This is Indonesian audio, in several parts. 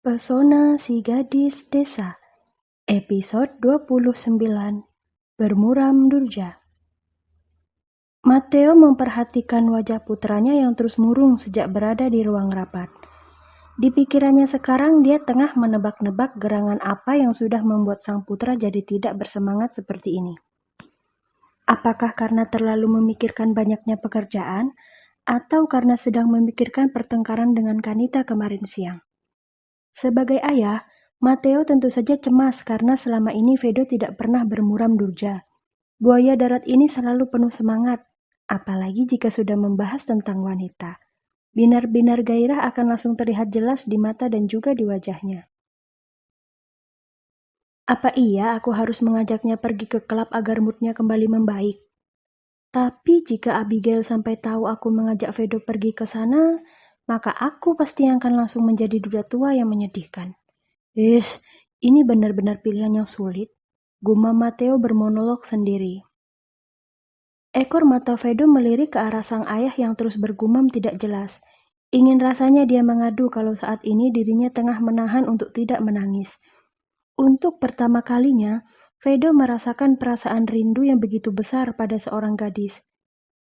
Pesona si gadis desa, episode 29, Bermuram Durja. Matteo memperhatikan wajah putranya yang terus murung sejak berada di ruang rapat. Di pikirannya sekarang dia tengah menebak-nebak gerangan apa yang sudah membuat sang putra jadi tidak bersemangat seperti ini. Apakah karena terlalu memikirkan banyaknya pekerjaan, atau karena sedang memikirkan pertengkaran dengan Kanita kemarin siang? Sebagai ayah, Matteo tentu saja cemas karena selama ini Vedo tidak pernah bermuram durja. Buaya darat ini selalu penuh semangat, apalagi jika sudah membahas tentang wanita. Binar-binar gairah akan langsung terlihat jelas di mata dan juga di wajahnya. Apa iya aku harus mengajaknya pergi ke klub agar moodnya kembali membaik? Tapi jika Abigail sampai tahu aku mengajak Vedo pergi ke sana, maka aku pasti akan langsung menjadi duda tua yang menyedihkan. Ini benar-benar pilihan yang sulit, gumam Matteo bermonolog sendiri. Ekor mata Vedo melirik ke arah sang ayah yang terus bergumam tidak jelas. Ingin rasanya dia mengadu kalau saat ini dirinya tengah menahan untuk tidak menangis. Untuk pertama kalinya, Vedo merasakan perasaan rindu yang begitu besar pada seorang gadis.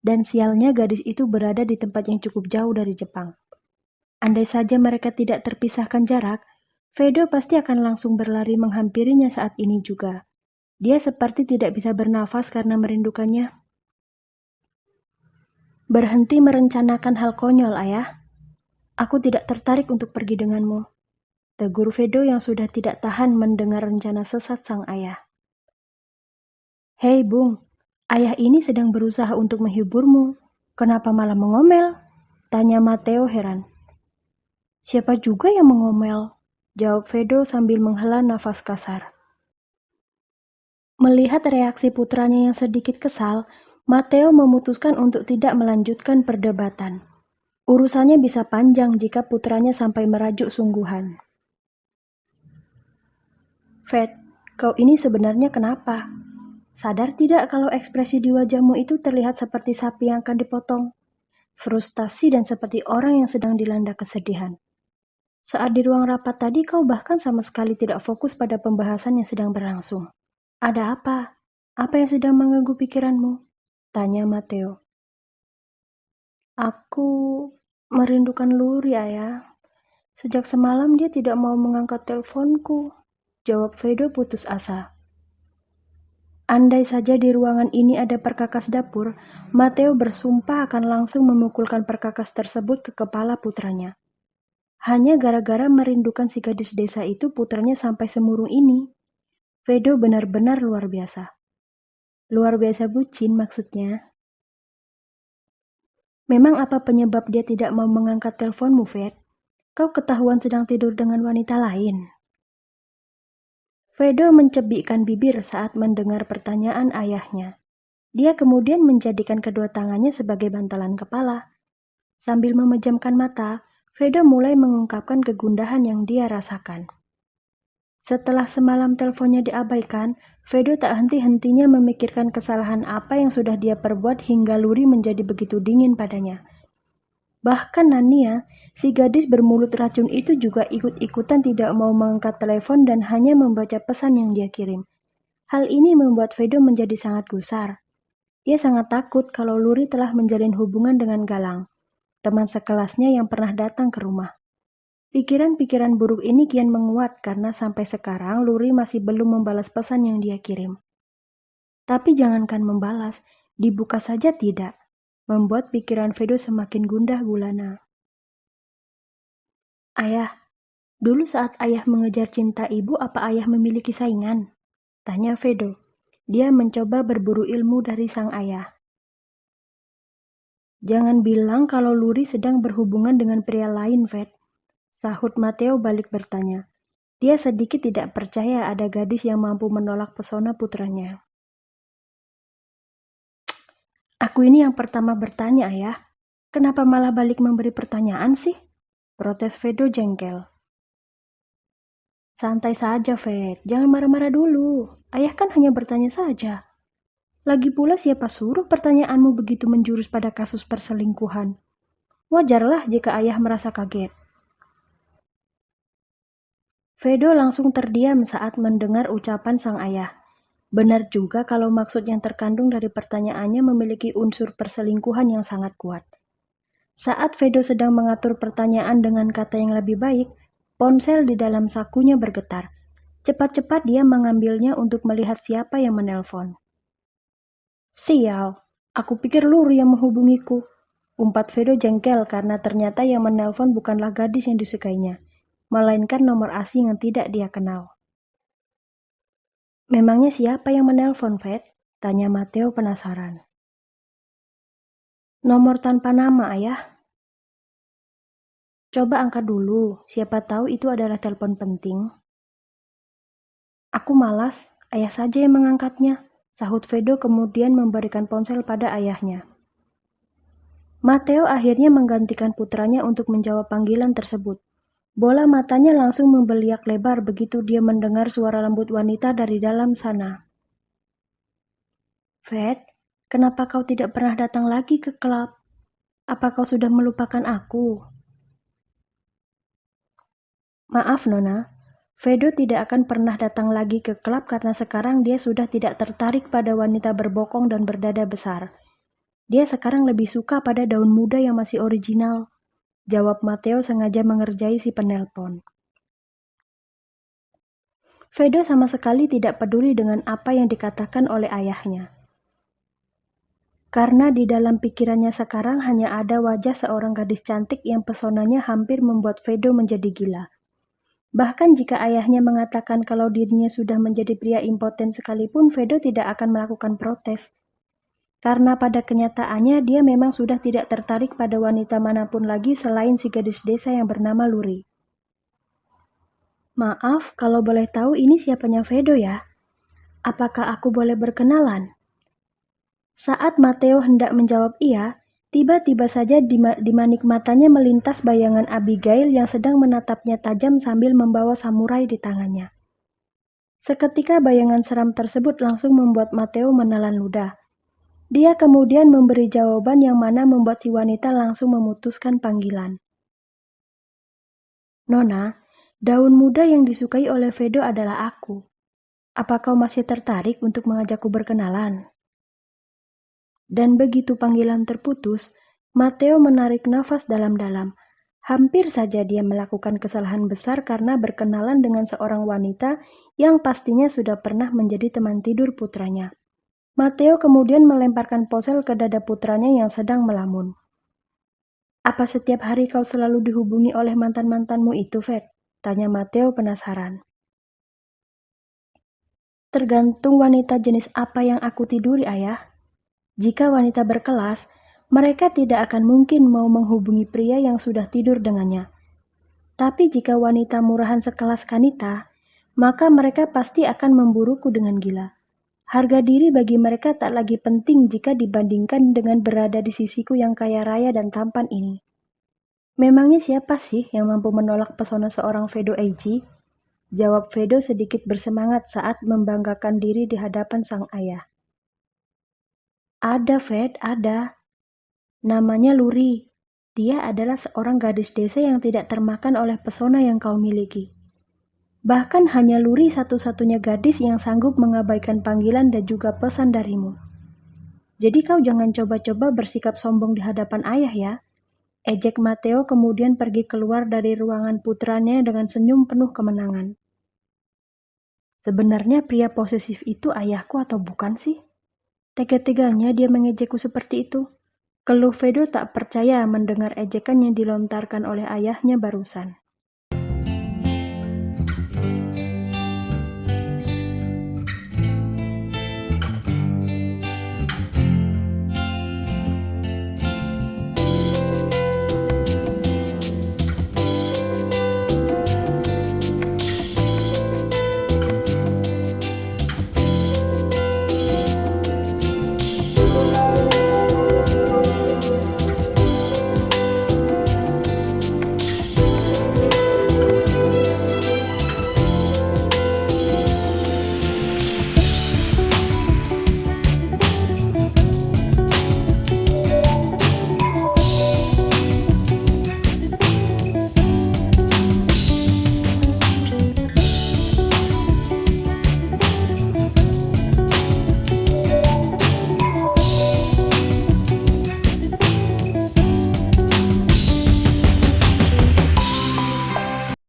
Dan sialnya gadis itu berada di tempat yang cukup jauh dari Jepang. Andai saja mereka tidak terpisahkan jarak, Vedo pasti akan langsung berlari menghampirinya saat ini juga. Dia seperti tidak bisa bernafas karena merindukannya. Berhenti merencanakan hal konyol, ayah. Aku tidak tertarik untuk pergi denganmu. Tegur Vedo yang sudah tidak tahan mendengar rencana sesat sang ayah. Hei Bung, ayah ini sedang berusaha untuk menghiburmu. Kenapa malah mengomel? Tanya Matteo heran. Siapa juga yang mengomel? Jawab Vedo sambil menghela nafas kasar. Melihat reaksi putranya yang sedikit kesal, Matteo memutuskan untuk tidak melanjutkan perdebatan. Urusannya bisa panjang jika putranya sampai merajuk sungguhan. Fed, kau ini sebenarnya kenapa? Sadar tidak kalau ekspresi di wajahmu itu terlihat seperti sapi yang akan dipotong? Frustasi dan seperti orang yang sedang dilanda kesedihan. Saat di ruang rapat tadi kau bahkan sama sekali tidak fokus pada pembahasan yang sedang berlangsung. Ada apa? Apa yang sedang mengganggu pikiranmu? Tanya Matteo. Aku merindukan Luri, ayah. Sejak semalam dia tidak mau mengangkat teleponku. Jawab Vedo putus asa. Andai saja di ruangan ini ada perkakas dapur, Matteo bersumpah akan langsung memukulkan perkakas tersebut ke kepala putranya. Hanya gara-gara merindukan si gadis desa itu putranya sampai semurung ini. Vedo benar-benar luar biasa. Luar biasa bucin maksudnya. Memang apa penyebab dia tidak mau mengangkat teleponmu, Ved? Kau ketahuan sedang tidur dengan wanita lain. Vedo mencebikkan bibir saat mendengar pertanyaan ayahnya. Dia kemudian menjadikan kedua tangannya sebagai bantalan kepala. Sambil memejamkan mata, Vedo mulai mengungkapkan kegundahan yang dia rasakan. Setelah semalam teleponnya diabaikan, Vedo tak henti-hentinya memikirkan kesalahan apa yang sudah dia perbuat hingga Luri menjadi begitu dingin padanya. Bahkan Nania, si gadis bermulut racun itu juga ikut-ikutan tidak mau mengangkat telepon dan hanya membaca pesan yang dia kirim. Hal ini membuat Vedo menjadi sangat gusar. Ia sangat takut kalau Luri telah menjalin hubungan dengan Galang, teman sekelasnya yang pernah datang ke rumah. Pikiran-pikiran buruk ini kian menguat karena sampai sekarang Luri masih belum membalas pesan yang dia kirim. Tapi jangankan membalas, dibuka saja tidak. Membuat pikiran Vedo semakin gundah gulana. Ayah, dulu saat ayah mengejar cinta ibu, apa ayah memiliki saingan? Tanya Vedo. Dia mencoba berburu ilmu dari sang ayah. Jangan bilang kalau Luri sedang berhubungan dengan pria lain, Ved. Sahut Matteo balik bertanya. Dia sedikit tidak percaya ada gadis yang mampu menolak pesona putranya. Aku ini yang pertama bertanya, ayah. Kenapa malah balik memberi pertanyaan sih? Protes Vedo jengkel. Santai saja, Ved. Jangan marah-marah dulu. Ayah kan hanya bertanya saja. Lagi pula siapa suruh pertanyaanmu begitu menjurus pada kasus perselingkuhan? Wajarlah jika ayah merasa kaget. Vedo langsung terdiam saat mendengar ucapan sang ayah. Benar juga kalau maksud yang terkandung dari pertanyaannya memiliki unsur perselingkuhan yang sangat kuat. Saat Vedo sedang mengatur pertanyaan dengan kata yang lebih baik, ponsel di dalam sakunya bergetar. Cepat-cepat dia mengambilnya untuk melihat siapa yang menelpon. Sial, aku pikir Luri yang menghubungiku. Umpat Vedo jengkel karena ternyata yang menelpon bukanlah gadis yang disukainya, melainkan nomor asing yang tidak dia kenal. Memangnya siapa yang menelpon, Ved? Tanya Matteo penasaran. Nomor tanpa nama, ayah. Coba angkat dulu, siapa tahu itu adalah telepon penting. Aku malas, ayah saja yang mengangkatnya, sahut Vedo kemudian memberikan ponsel pada ayahnya. Matteo akhirnya menggantikan putranya untuk menjawab panggilan tersebut. Bola matanya langsung membeliak lebar begitu dia mendengar suara lembut wanita dari dalam sana. Ved, kenapa kau tidak pernah datang lagi ke klub? Apa kau sudah melupakan aku? Maaf, Nona. Vedo tidak akan pernah datang lagi ke klub karena sekarang dia sudah tidak tertarik pada wanita berbokong dan berdada besar. Dia sekarang lebih suka pada daun muda yang masih original. Jawab Matteo sengaja mengerjai si penelpon. Vedo sama sekali tidak peduli dengan apa yang dikatakan oleh ayahnya. Karena di dalam pikirannya sekarang hanya ada wajah seorang gadis cantik yang pesonanya hampir membuat Vedo menjadi gila. Bahkan jika ayahnya mengatakan kalau dirinya sudah menjadi pria impoten sekalipun, Vedo tidak akan melakukan protes. Karena pada kenyataannya dia memang sudah tidak tertarik pada wanita manapun lagi selain si gadis desa yang bernama Luri. Maaf, kalau boleh tahu ini siapanya Vedo ya? Apakah aku boleh berkenalan? Saat Matteo hendak menjawab iya, tiba-tiba saja di manik matanya melintas bayangan Abigail yang sedang menatapnya tajam sambil membawa samurai di tangannya. Seketika bayangan seram tersebut langsung membuat Matteo menelan ludah. Dia kemudian memberi jawaban yang mana membuat si wanita langsung memutuskan panggilan. Nona, daun muda yang disukai oleh Vedo adalah aku. Apa kau masih tertarik untuk mengajakku berkenalan? Dan begitu panggilan terputus, Matteo menarik nafas dalam-dalam. Hampir saja dia melakukan kesalahan besar karena berkenalan dengan seorang wanita yang pastinya sudah pernah menjadi teman tidur putranya. Matteo kemudian melemparkan ponsel ke dada putranya yang sedang melamun. Apa setiap hari kau selalu dihubungi oleh mantan-mantanmu itu, Ved? Tanya Matteo penasaran. Tergantung wanita jenis apa yang aku tiduri, ayah. Jika wanita berkelas, mereka tidak akan mungkin mau menghubungi pria yang sudah tidur dengannya. Tapi jika wanita murahan sekelas Kanita, maka mereka pasti akan memburuku dengan gila. Harga diri bagi mereka tak lagi penting jika dibandingkan dengan berada di sisiku yang kaya raya dan tampan ini. Memangnya siapa sih yang mampu menolak pesona seorang Vedo Eiji? Jawab Vedo sedikit bersemangat saat membanggakan diri di hadapan sang ayah. Ada, Ved, ada. Namanya Luri. Dia adalah seorang gadis desa yang tidak termakan oleh pesona yang kau miliki. Bahkan hanya Luri satu-satunya gadis yang sanggup mengabaikan panggilan dan juga pesan darimu. Jadi kau jangan coba-coba bersikap sombong di hadapan ayah ya. Ejek Matteo kemudian pergi keluar dari ruangan putranya dengan senyum penuh kemenangan. Sebenarnya pria posesif itu ayahku atau bukan sih? Tega-teganya dia mengejekku seperti itu. Keluh Vedo tak percaya mendengar ejekan yang dilontarkan oleh ayahnya barusan.